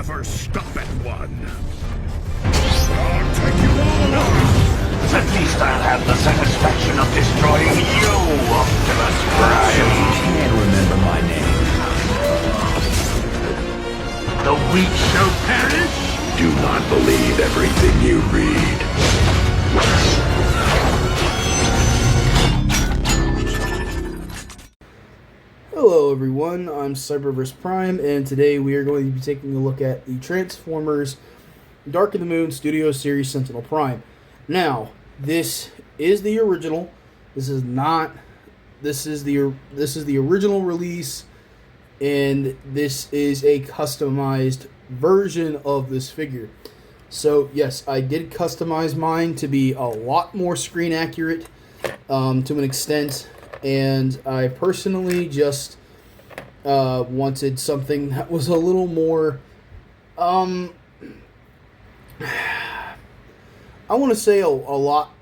never stop at one. I'll take you all on. At least I'll have the satisfaction of destroying you, Optimus Prime. You can't remember my name. The weak shall perish? Do not believe everything you read. Hello everyone, I'm Cyberverse Prime, and today we are going to be taking a look at the Transformers Dark of the Moon Studio Series Sentinel Prime. Now, this is the original. This is the original release, and this is a customized version of this figure. So yes, I did customize mine to be a lot more screen accurate to an extent. And I personally just wanted something that was a little more, I want to say a lot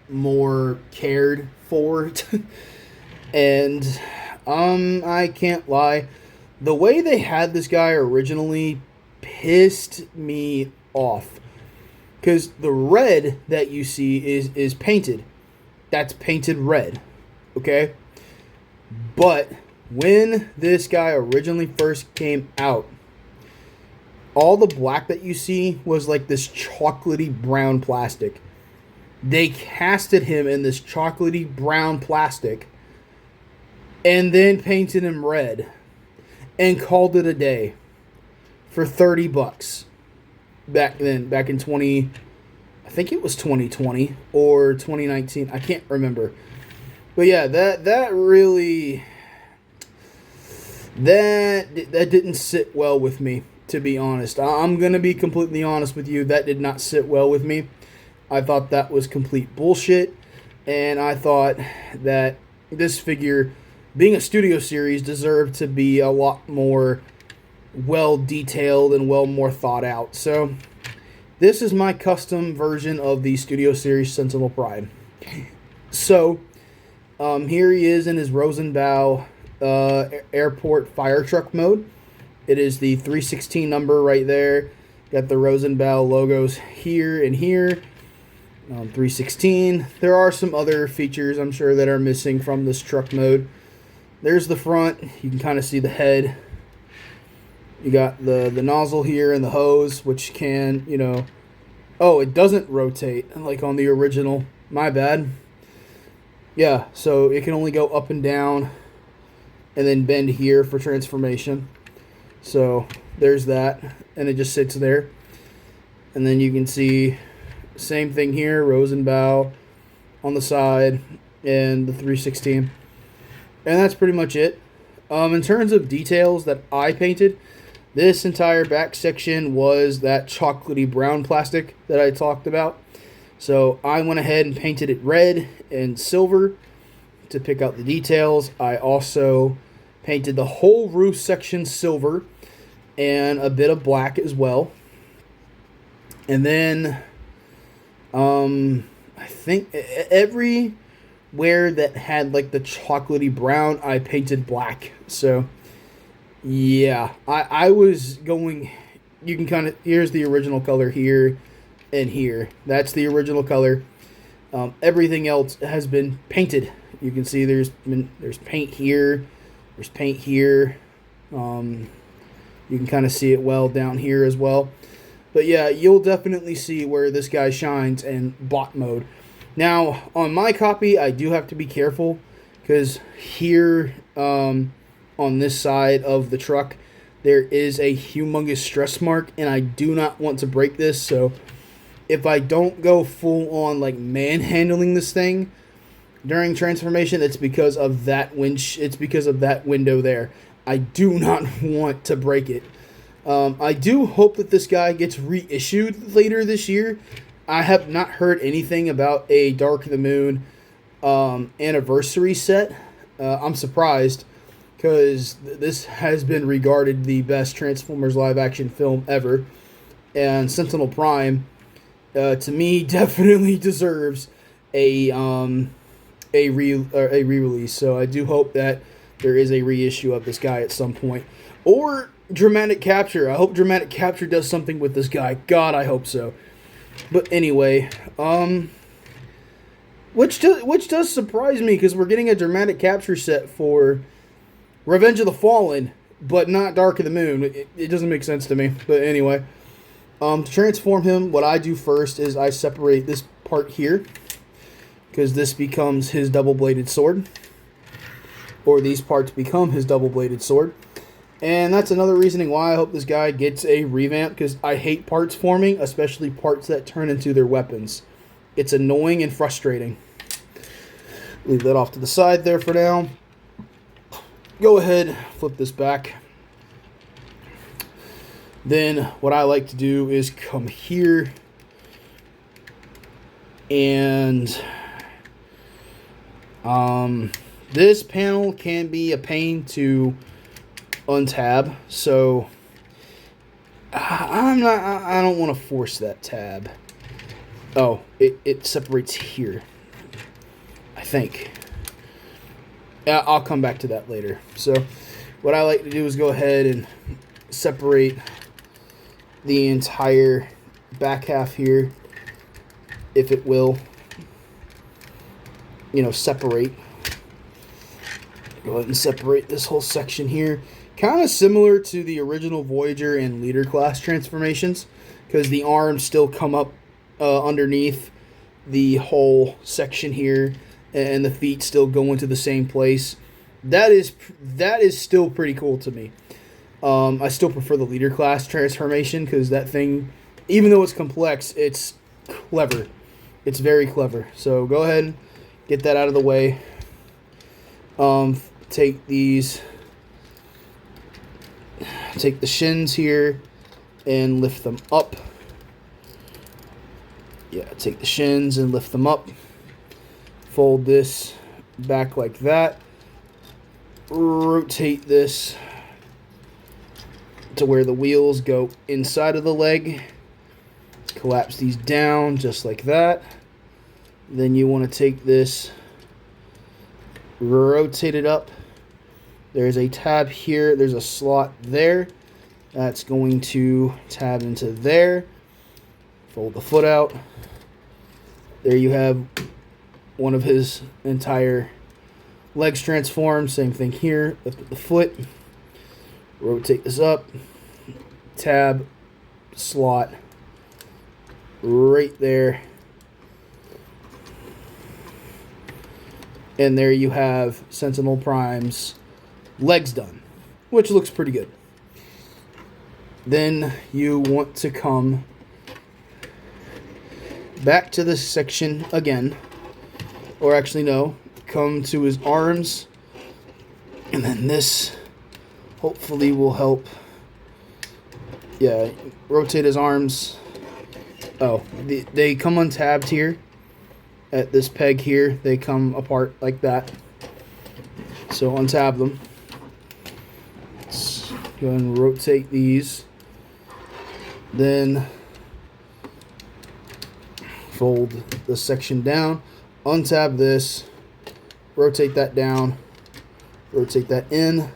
more cared for. And I can't lie, the way they had this guy originally pissed me off. Because the red that you see is painted. That's painted red. Okay, but when this guy originally first came out, all the black that you see was like this chocolatey brown plastic. They casted him in this chocolatey brown plastic and then painted him red and called it a day for $30 back then, back in I think it was 2020 or 2019. I can't remember. But yeah, that really didn't sit well with me, to be honest. I'm gonna be completely honest with you. That did not sit well with me. I thought that was complete bullshit, and I thought that this figure, being a studio series, deserved to be a lot more well detailed and well more thought out. So this is my custom version of the studio series Sentinel Prime. So here he is in his Rosenbau airport fire truck mode. It is the 316 number right there. Got the Rosenbau logos here and here. 316. There are some other features I'm sure that are missing from this truck mode. There's the front. You can kind of see the head. You got the nozzle here and the hose, which can, oh, it doesn't rotate like on the original. My bad. Yeah, so it can only go up and down and then bend here for transformation. So there's that, and it just sits there. And then you can see same thing here, Rosenbau on the side and the 316. And that's pretty much it. In terms of details that I painted, this entire back section was that chocolatey brown plastic that I talked about. So I went ahead and painted it red and silver to pick out the details. I also painted the whole roof section silver and a bit of black as well. And then I think everywhere that had like the chocolatey brown, I painted black. So yeah, I was going, you can kind of, here's the original color here and here. That's the original color. Everything else has been painted. You can see there's paint here. There's paint here. You can kind of see it well down here as well. But yeah, you'll definitely see where this guy shines in bot mode. Now, on my copy, I do have to be careful because here on this side of the truck, there is a humongous stress mark, and I do not want to break this. So if I don't go full on like manhandling this thing during transformation, it's because of that it's because of that window there. I do not want to break it. I do hope that this guy gets reissued later this year. I have not heard anything about a Dark of the Moon anniversary set. I'm surprised because this has been regarded the best Transformers live action film ever, and Sentinel Prime, to me, definitely deserves a re-release. So I do hope that there is a reissue of this guy at some point, or dramatic capture. I hope dramatic capture does something with this guy. God, I hope so. But anyway, which does surprise me because we're getting a dramatic capture set for Revenge of the Fallen, but not Dark of the Moon. It doesn't make sense to me. But anyway, to transform him, what I do first is I separate this part here because this becomes his double-bladed sword, or these parts become his double-bladed sword. And that's another reasoning why I hope this guy gets a revamp, because I hate parts forming, especially parts that turn into their weapons. It's annoying and frustrating. Leave that off to the side there for now. Go ahead, flip this back. Then what I like to do is come here and this panel can be a pain to untab, so I don't want to force that tab. Oh, it separates here, I think. Yeah, I'll come back to that later. So what I like to do is go ahead and separate the entire back half here, if it will, separate. Go ahead and separate this whole section here. Kind of similar to the original Voyager and Leader class transformations, because the arms still come up underneath the whole section here, and the feet still go into the same place. That is still pretty cool to me. I still prefer the Leader class transformation, because that thing, even though it's complex, it's clever. It's very clever. So go ahead and get that out of the way. Take the shins here and lift them up. Yeah, take the shins and lift them up. Fold this back like that. Rotate this to where the wheels go inside of the leg. Collapse these down just like that. Then you want to take this, rotate it up. There's a tab here. There's a slot there. That's going to tab into there. Fold the foot out. There you have one of his entire legs transformed. Same thing here. Lift up the foot. Rotate this up. Tab, slot, right there. And there you have Sentinel Prime's legs done, which looks pretty good. Then you want to come back to this section again, or actually no, come to his arms, and then this hopefully will help. Yeah, rotate his arms. Oh, they come untabbed here at this peg here. They come apart like that, so untab them. Let's go ahead and rotate these. Then fold the section down, untab this, rotate that down, rotate that in,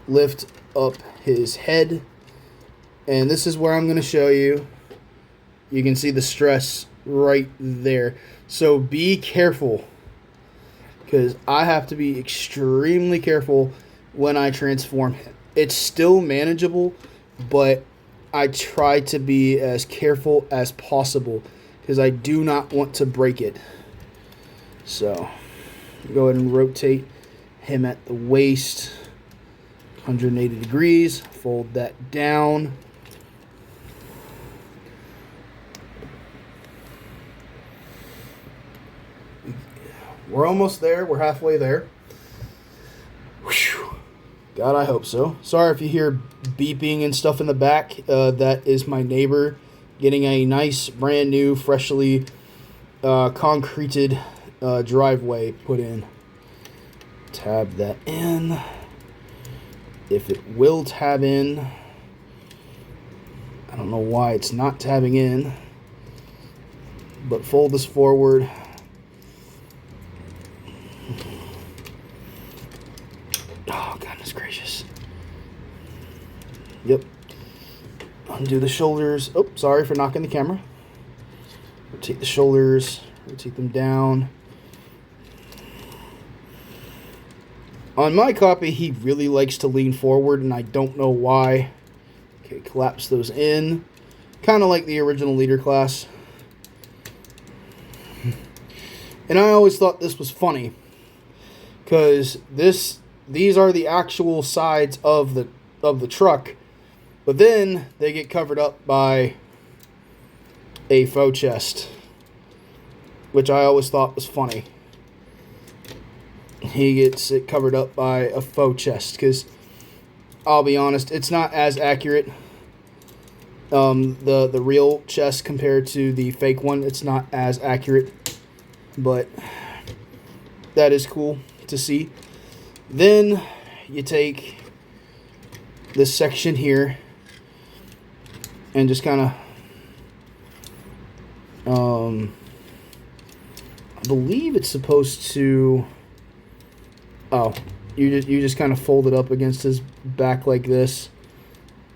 lift up his head, and this is where I'm going to show you. You can see the stress right there. So be careful, because I have to be extremely careful when I transform him. It's still manageable, but I try to be as careful as possible because I do not want to break it. So go ahead and rotate him at the waist 180 degrees. Fold that down. We're almost there. We're halfway there. Whew. God, I hope so. Sorry if you hear beeping and stuff in the back. That is my neighbor getting a nice, brand new, freshly concreted driveway put in. Tab that in. If it will tab in. I don't know why it's not tabbing in. But fold this forward. Oh, goodness gracious. Undo the shoulders. Oh, sorry for knocking the camera. Rotate the shoulders. Rotate them down. On my copy, he really likes to lean forward, and I don't know why. Okay, collapse those in. Kind of like the original leader class. And I always thought this was funny, because these are the actual sides of the truck, but then they get covered up by a faux chest, which I always thought was funny. He gets it covered up by a faux chest, because I'll be honest, it's not as accurate. The real chest compared to the fake one, it's not as accurate, but that is cool to see. Then you take this section here and just kind of I believe it's supposed to, oh, you just kind of fold it up against his back like this,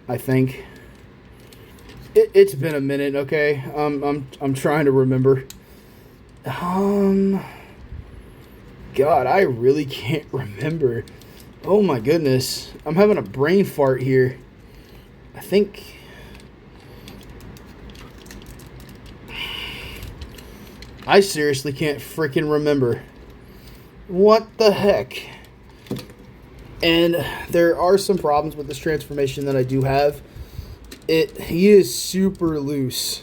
I think. It's been a minute, okay? I'm trying to remember. God, I really can't remember. Oh my goodness. I'm having a brain fart here. I think I seriously can't freaking remember. What the heck? And there are some problems with this transformation that I do have. He is super loose.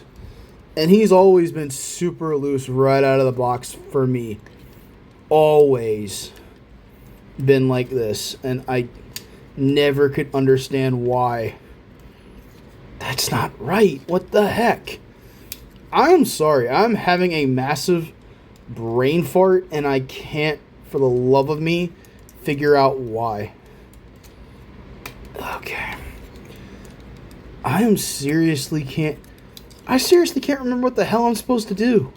And he's always been super loose right out of the box for me. Always been like this. And I never could understand why. That's not right. What the heck? I'm sorry. I'm having a massive brain fart, and I can't, for the love of me, figure out why. Okay. I seriously can't remember what the hell I'm supposed to do.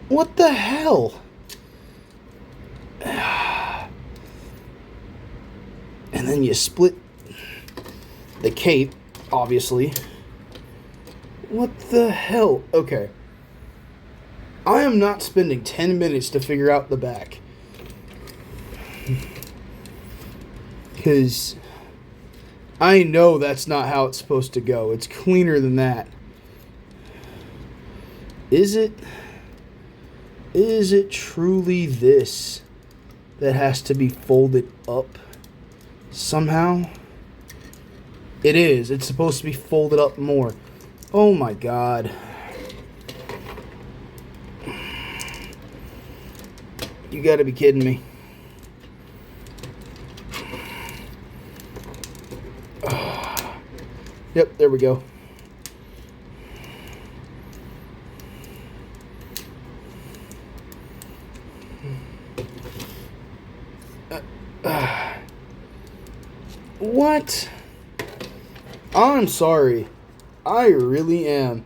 What the hell? And then you split the cape, obviously. What the hell? Okay. I am not spending 10 minutes to figure out the back. Because I know that's not how it's supposed to go. It's cleaner than that. Is it? Is it truly this that has to be folded up somehow? It is. It's supposed to be folded up more. Oh my God. You gotta be kidding me. Yep, there we go. What? I'm sorry. I really am.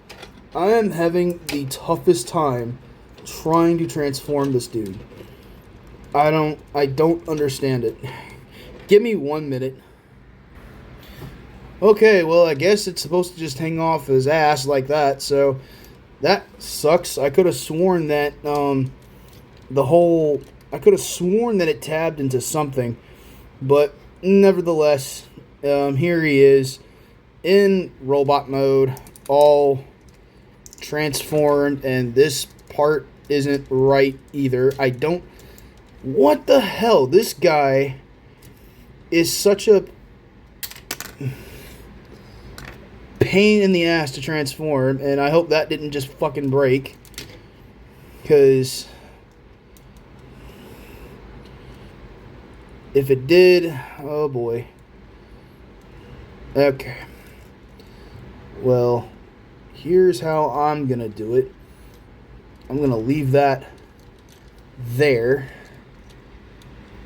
I am having the toughest time trying to transform this dude. I don't understand it. Give me 1 minute. Okay, well, I guess it's supposed to just hang off his ass like that, so that sucks. I could have sworn that I could have sworn that it tabbed into something, but nevertheless, here he is in robot mode, all transformed, and this part isn't right either. What the hell? This guy is such a pain in the ass to transform, and I hope that didn't just fucking break, because if it did, oh boy. Okay. Well, here's how I'm gonna do it. I'm gonna leave that there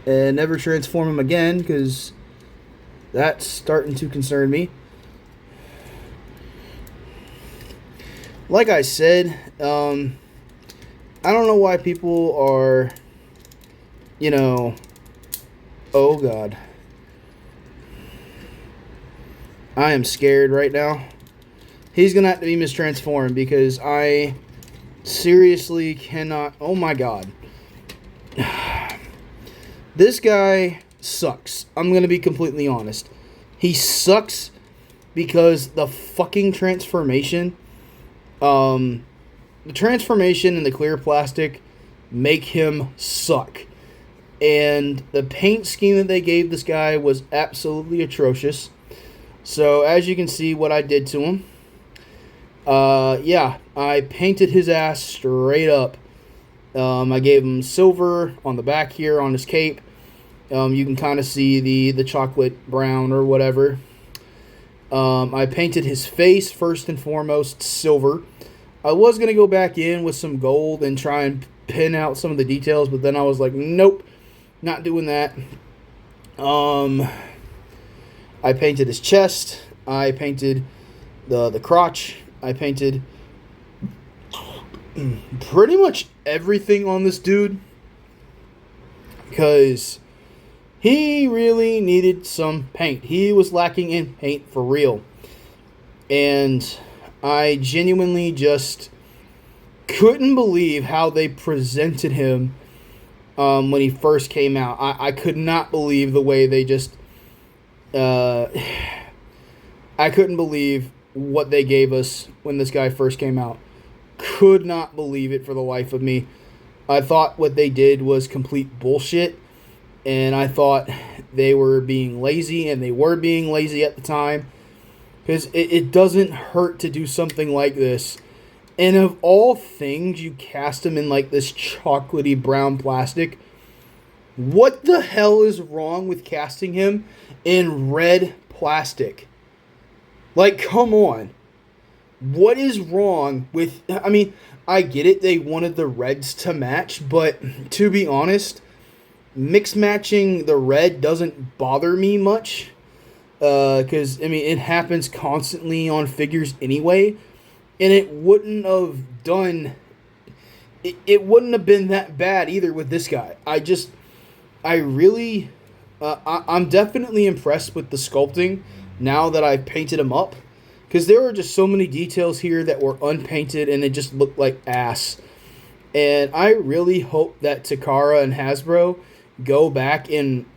and never transform him again, because that's starting to concern me. Like I said, I don't know why people are, oh God. I am scared right now. He's going to have to be mistransformed because I seriously cannot... Oh my god. This guy sucks. I'm going to be completely honest. He sucks because the fucking transformation... the transformation and the clear plastic make him suck. And the paint scheme that they gave this guy was absolutely atrocious. So, as you can see what I did to him. Yeah, I painted his ass straight up. I gave him silver on the back here on his cape. You can kind of see the chocolate brown or whatever. I painted his face first and foremost silver. I was going to go back in with some gold and try and pin out some of the details, but then I was like, nope, not doing that. I painted his chest. I painted the crotch. I painted pretty much everything on this dude because he really needed some paint. He was lacking in paint for real. And I genuinely just couldn't believe how they presented him when he first came out. I could not believe the way they just... I couldn't believe what they gave us when this guy first came out. Could not believe it for the life of me. I thought what they did was complete bullshit, and I thought they were being lazy, and they were being lazy at the time, because it doesn't hurt to do something like this. And of all things, you cast him in like this chocolatey brown plastic. What the hell is wrong with casting him in red plastic? Like, come on. What is wrong with... I mean, I get it. They wanted the reds to match. But to be honest, mix matching the red doesn't bother me much. Because, I mean, it happens constantly on figures anyway. And it wouldn't have done... It wouldn't have been that bad either with this guy. I really... I'm definitely impressed with the sculpting now that I've painted him up, because there were just so many details here that were unpainted and it just looked like ass. And I really hope that Takara and Hasbro go back and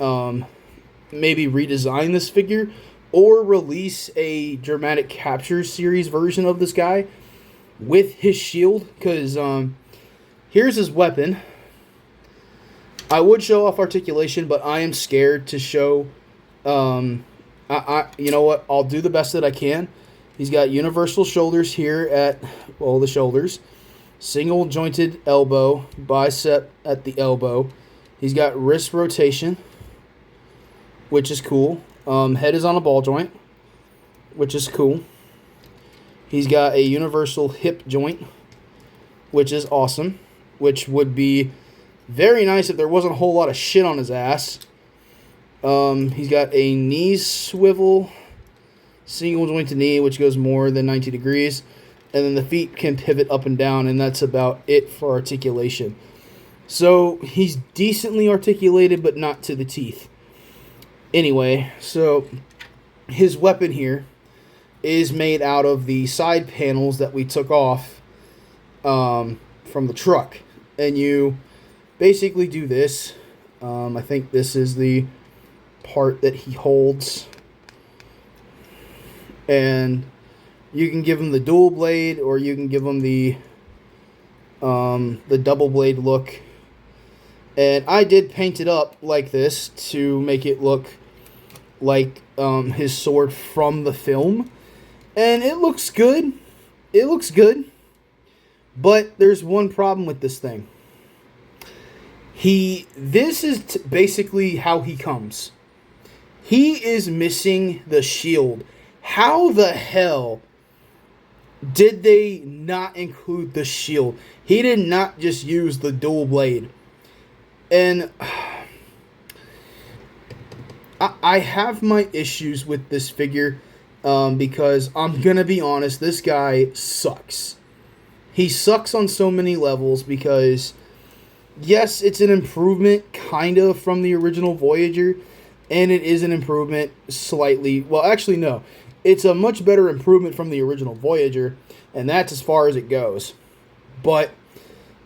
maybe redesign this figure or release a dramatic capture series version of this guy with his shield, because here's his weapon. I would show off articulation, but I am scared to show... you know what? I'll do the best that I can. He's got universal shoulders here at, well, the shoulders. Single jointed elbow, bicep at the elbow. He's got wrist rotation, which is cool. Head is on a ball joint, which is cool. He's got a universal hip joint, which is awesome. Which would be very nice if there wasn't a whole lot of shit on his ass. He's got a knee swivel, single jointed knee, which goes more than 90 degrees. And then the feet can pivot up and down, and that's about it for articulation. So he's decently articulated, but not to the teeth. Anyway, so his weapon here is made out of the side panels that we took off from the truck. And you basically do this. I think this is the part that he holds, and you can give him the dual blade, or you can give him the double blade look. And I did paint it up like this to make it look like his sword from the film, and it looks good. It looks good, but there's one problem with this thing. This is basically how he comes. He is missing the shield. How the hell did they not include the shield? He did not just use the dual blade. And I have my issues with this figure because I'm going to be honest, this guy sucks. He sucks on so many levels because, yes, it's an improvement kind of from the original Voyager. And it is an improvement slightly. Well, actually, no. It's a much better improvement from the original Voyager, and that's as far as it goes. But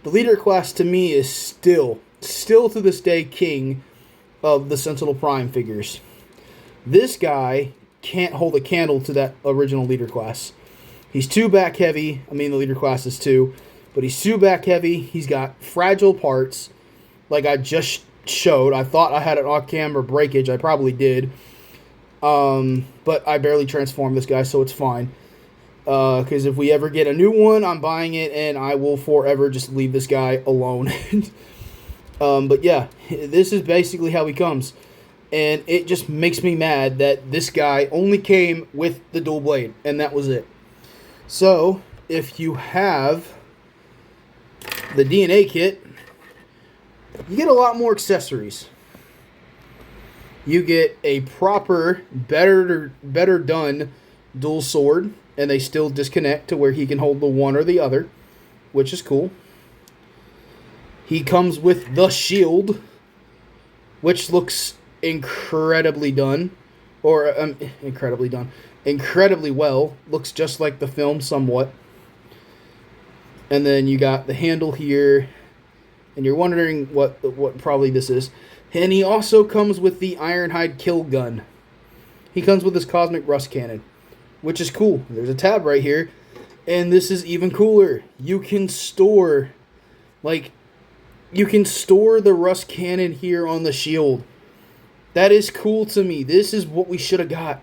the leader class to me is still to this day king of the Sentinel Prime figures. This guy can't hold a candle to that original leader class. He's too back heavy. I mean, the leader class is too, but he's too back heavy. He's got fragile parts, like I just showed. I thought I had an off-camera breakage. I probably did. But I barely transformed this guy, so it's fine. Because if we ever get a new one, I'm buying it, and I will forever just leave this guy alone. But yeah, this is basically how he comes. And it just makes me mad that this guy only came with the dual blade, and that was it. So, if you have the DNA kit, you get a lot more accessories. You get a proper, better done dual sword, and they still disconnect to where he can hold the one or the other, which is cool. He comes with the shield, which looks incredibly done, or incredibly well. Looks just like the film somewhat. And then you got the handle here, and you're wondering what probably this is. And he also comes with the Ironhide kill gun. He comes with his Cosmic Rust Cannon, which is cool. There's a tab right here, and this is even cooler. You can store, the Rust Cannon here on the shield. That is cool to me. This is what we should have got.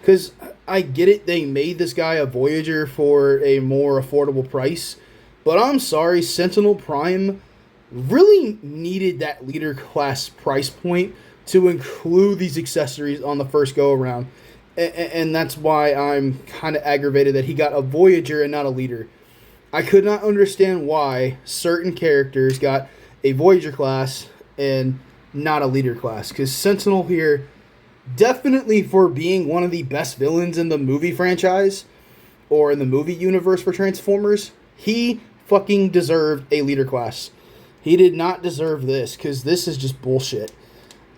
Because I get it, they made this guy a Voyager for a more affordable price. But I'm sorry, Sentinel Prime really needed that leader class price point to include these accessories on the first go around. And that's why I'm kind of aggravated that he got a Voyager and not a leader. I could not understand why certain characters got a Voyager class and not a leader class. Because Sentinel here, definitely for being one of the best villains in the movie franchise or in the movie universe for Transformers, he fucking deserved a leader class. He did not deserve this, because this is just bullshit.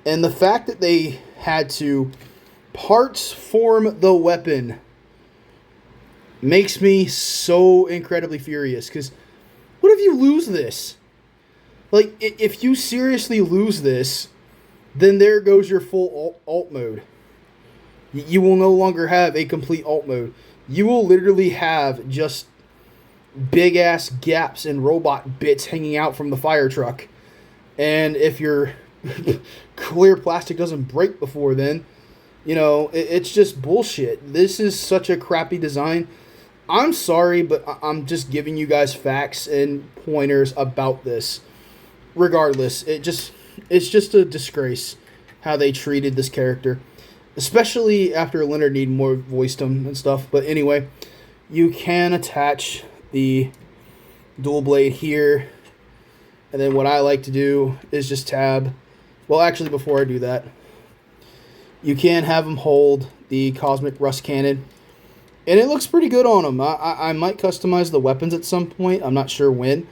And the fact that they had to parts form the weapon makes me so incredibly furious, because what if you lose this? Like, if you seriously lose this, then there goes your full alt mode. You will no longer have a complete alt mode. You will literally have just big ass gaps and robot bits hanging out from the fire truck. And if your clear plastic doesn't break before then, it's just bullshit. This is such a crappy design. I'm sorry, but I'm just giving you guys facts and pointers about this. Regardless, it's just a disgrace how they treated this character, especially after Leonard Nimoy voiced him and stuff. But anyway, you can attach the dual blade here, and then what I like to do is just tab. Well, actually, before I do that, you can have him hold the Cosmic Rust Cannon, and it looks pretty good on him. I might customize the weapons at some point. I'm not sure when.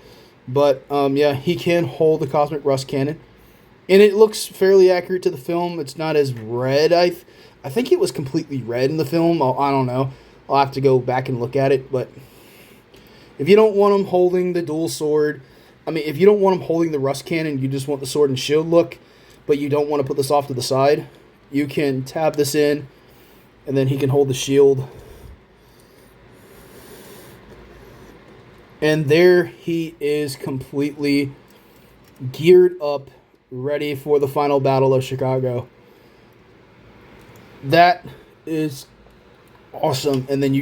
But, yeah, he can hold the Cosmic Rust Cannon. And it looks fairly accurate to the film. It's not as red. I think it was completely red in the film. I don't know. I'll have to go back and look at it. But if you don't want him holding the dual sword, if you don't want him holding the Rust Cannon, you just want the sword and shield look, but you don't want to put this off to the side, you can tab this in, and then he can hold the shield. And there he is, completely geared up, ready for the final battle of Chicago. That is awesome. And then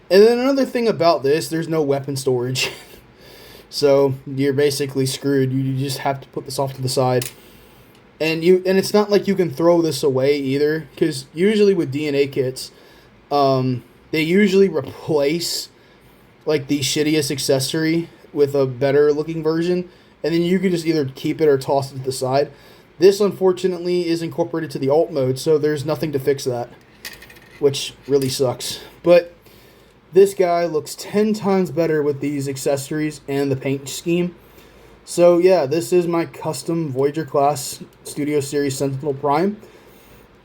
another thing about this, there's no weapon storage. So you're basically screwed. You just have to put this off to the side. And it's not like you can throw this away either, because usually with DNA kits, they usually replace like the shittiest accessory with a better looking version, and then you can just either keep it or toss it to the side. This, unfortunately, is incorporated to the alt mode, so there's nothing to fix that, which really sucks. But this guy looks 10 times better with these accessories and the paint scheme. So yeah, this is my custom Voyager class Studio Series Sentinel Prime.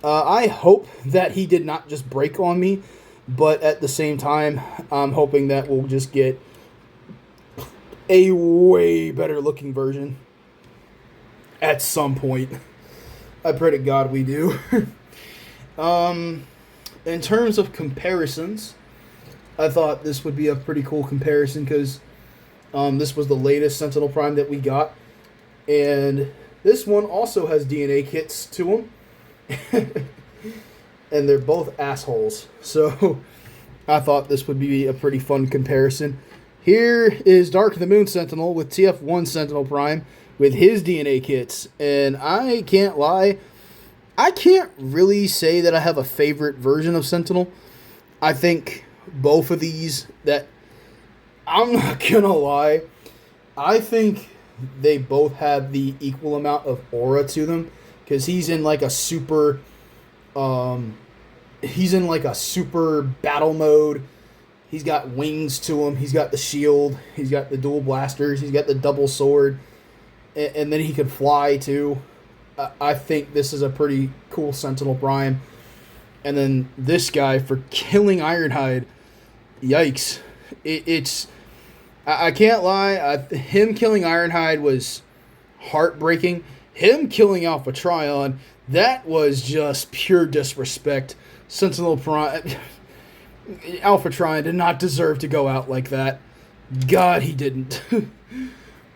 I hope that he did not just break on me, but at the same time, I'm hoping that we'll just get a way better looking version at some point. I pray to God we do. In terms of comparisons, I thought this would be a pretty cool comparison because this was the latest Sentinel Prime that we got. And this one also has DNA kits to them. And they're both assholes. So I thought this would be a pretty fun comparison. Here is Dark of the Moon Sentinel with TF1 Sentinel Prime with his DNA kits. And I can't lie, I can't really say that I have a favorite version of Sentinel. I think both of these, that I'm not gonna lie, I think they both have the equal amount of aura to them, because he's in like a super battle mode. He's got wings to him, he's got the shield, he's got the dual blasters, he's got the double sword, and then he can fly too. I think this is a pretty cool Sentinel Prime. And then this guy for killing Ironhide, yikes. I can't lie, him killing Ironhide was heartbreaking. Him killing Alpha Trion, that was just pure disrespect. Sentinel Prime, Alpha Trion did not deserve to go out like that. God, he didn't.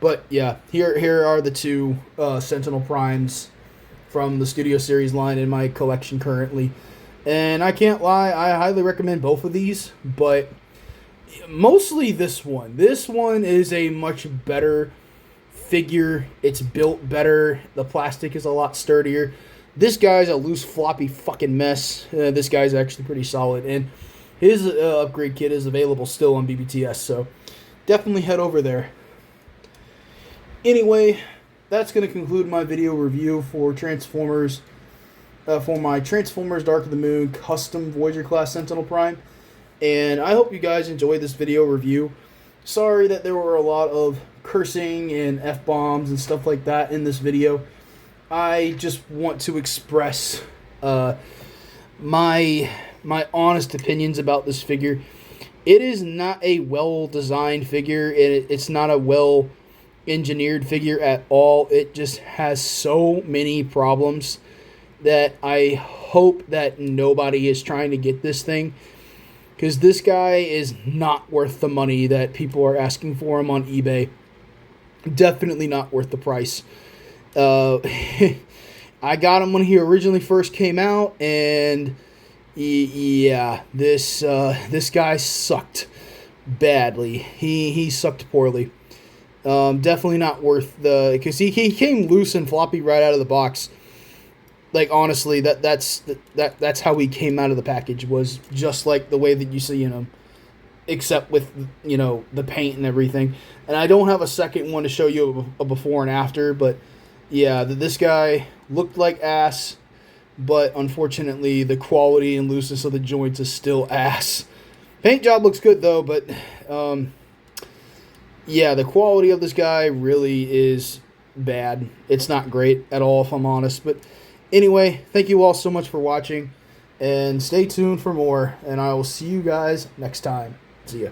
But yeah, here are the two Sentinel Primes from the Studio Series line in my collection currently. And I can't lie, I highly recommend both of these, but mostly this one. This one is a much better figure. It's built better. The plastic is a lot sturdier. This guy's a loose, floppy fucking mess. This guy's actually pretty solid. And his upgrade kit is available still on BBTS, so definitely head over there. Anyway, that's going to conclude my video review for Transformers, for my Transformers Dark of the Moon custom Voyager class Sentinel Prime. And I hope you guys enjoyed this video review. Sorry that there were a lot of cursing and F-bombs and stuff like that in this video. I just want to express my honest opinions about this figure. It is not a well-designed figure. It's not a well-engineered figure at all. It just has so many problems that I hope that nobody is trying to get this thing, because this guy is not worth the money that people are asking for him on eBay. Definitely not worth the price. I got him when he originally first came out, and yeah, this guy sucked badly. He sucked poorly. Definitely not worth the, because he came loose and floppy right out of the box. Like, honestly, that's how he came out of the package, was just like the way that you see him, except with, you know, the paint and everything. And I don't have a second one to show you a before and after, but yeah, this guy looked like ass, but unfortunately the quality and looseness of the joints is still ass. Paint job looks good though, but yeah, the quality of this guy really is bad. It's not great at all, if I'm honest. But anyway, thank you all so much for watching, and stay tuned for more, and I will see you guys next time. See ya.